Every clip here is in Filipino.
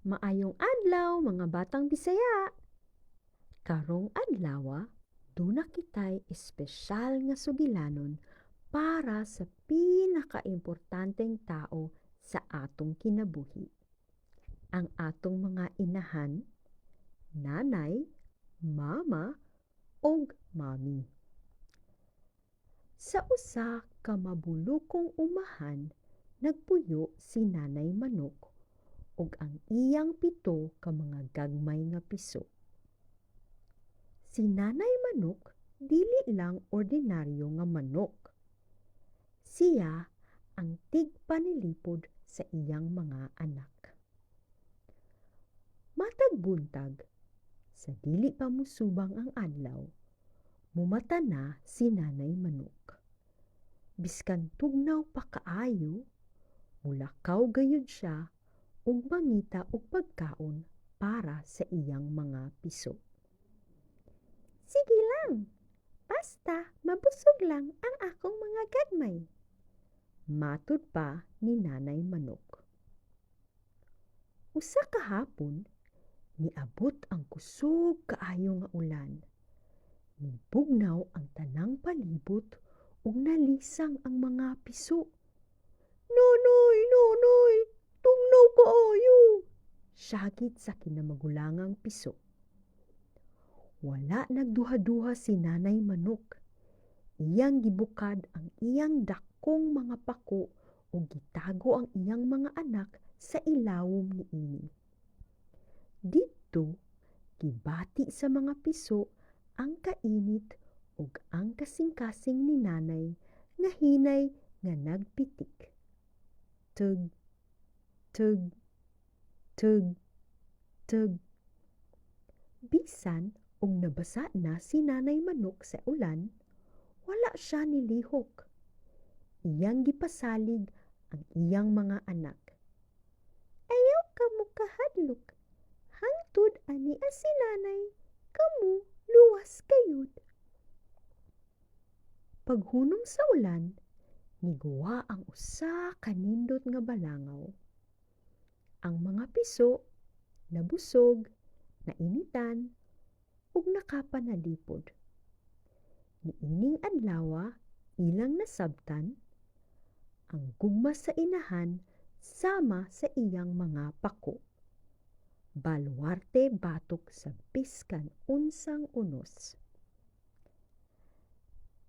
Maayong adlaw mga batang Bisaya. Karong adlaw, duna kitay espesyal nga sugilanon para sa pinakaimportanteng tao sa atong kinabuhi. Ang atong mga inahan, nanay, mama, og mami. Sa usa ka mabulukong umahan, nagpuyo si Nanay Manok ug ang iyang 7 ka mga gagmay nga piso. Si Nanay Manok dili lang ordinaryo nga manok. Siya ang tigpanilipod sa iyang mga anak. Matag buntag, sa dili pa musubang ang adlaw, mumata na si Nanay Manok. Biskan tugnaw pa kaayo, mulakaw gayud siya ug mangita og pagkaon para sa iyang mga piso. Sige lang, basta mabusog lang ang akong mga gagmay. Matud pa ni Nanay Manok. Usa ka hapon, niabot ang kusog kaayo nga ulan. Nibugnaw ang tanang palibot ug nalisang ang mga piso. Nonoy, nonoy, tugnaw kaayo! Syagit sa kinamagulangang piso. Wala nagduha-duha si Nanay Manok. Iyang gibukad ang iyang dakong mga pako ug gitago ang iyang mga anak sa ilawom niini. Didto, gibati sa mga piso ang kainit ug ang kasing-kasing ni Nanay nga hinay nga nagpitik. Tug, tug, tug, tug. Bisan ug nabasa na si Nanay Manok sa ulan, wala siya nilihok. Iyang gipasalig ang iyang mga anak. Ayaw ka mo kahadlok. Hangtod ani si Nanay, kamu luwas kayod. Paghunong sa ulan, niguwa ang usa ka nindot nga balangaw. Ang mga piso nabusog, nainitan, ug nakapanalipod. Niining adlaw, ilang nasabtan, ang gugma sa inahan sama sa iyang mga pako. Baluarte batok sa biskan unsang unos.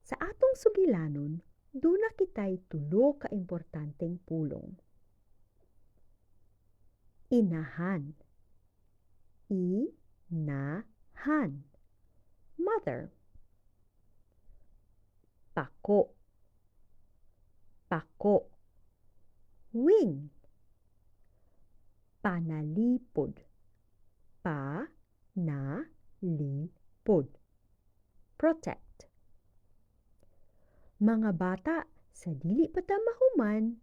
Sa atong sugilanon, duna kitay 3 ka importanteng pulong. Inahan. I-na-han. Mother. Pako. Pako. Wing. Panalipod. Pa-na-li-pod. Protect. Mga bata, sa dili pa ta mahuman,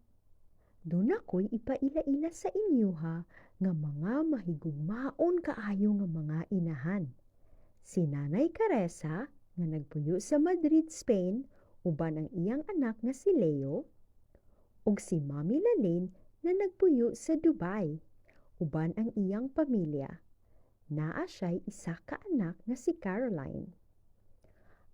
duna ko'y ipaila-ila sa inyo ha, nga mga mahigugmaon kaayo nga mga inahan. Si Nanay Caresa nga nagpuyo sa Madrid, Spain, uban ang iyang anak nga si Leo, ug si Mami Lalin na nagpuyo sa Dubai, uban ang iyang pamilya. Naa siya'y isa ka anak nga si Caroline.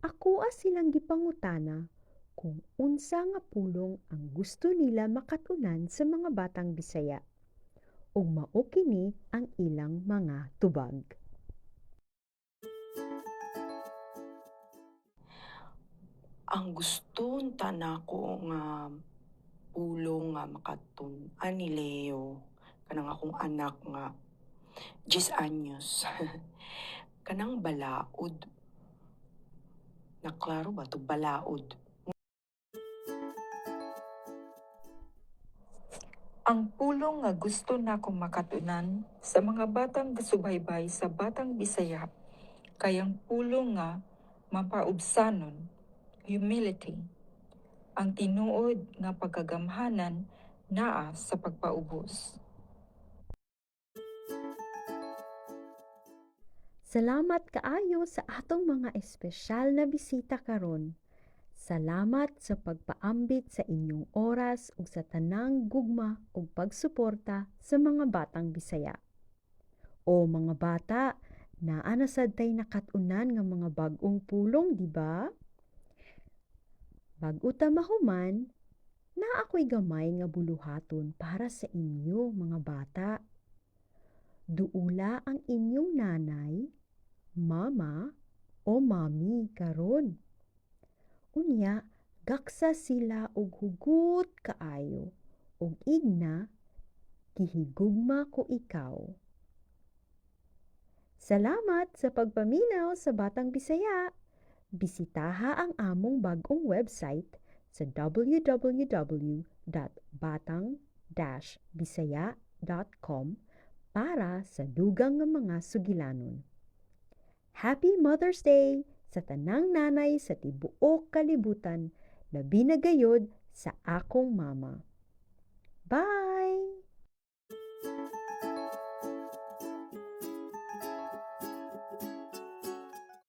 Ako silang gipangutana kung unsa nga pulong ang gusto nila makatunan sa mga batang Bisaya. Ug mao kini ang ilang mga tubag. Ang gusto unta nako nga pulong nga makatun-an ni Leo kanang akong anak nga 10 anyos. Kanang balaod. Naklaro ba to balaod? Ang pulong nga gusto nako makatunan sa mga batang gasubaybay sa batang Bisaya kay ang pulong nga mapaubsanon, humility. Ang tinuod nga pagkagamhanan naa sa pagpaubos. Salamat kaayo sa atong mga espesyal na bisita karon. Salamat sa pagpaambit sa inyong oras ug sa tanang gugma ug pagsuporta sa mga batang Bisaya. O mga bata, naa na sad tay nakatunan nga mga bag-ong pulong, di ba? Bag-o ta mahuman, naa ako'y gamay nga buluhaton para sa inyo mga bata. Duula ang inyong nanay, mama, o mami karon. Unya, gaksa sila og hugot kaayo, og igna, gihigugma ko ikaw. Salamat sa pagpaminaw sa Batang Bisaya. Bisitaha ang among bag-ong website sa www.batang-bisaya.com para sa dugang nga mga sugilanon. Happy Mother's Day sa tanang nanay sa tibuok kalibutan, labi na gayod sa akong mama. Bye!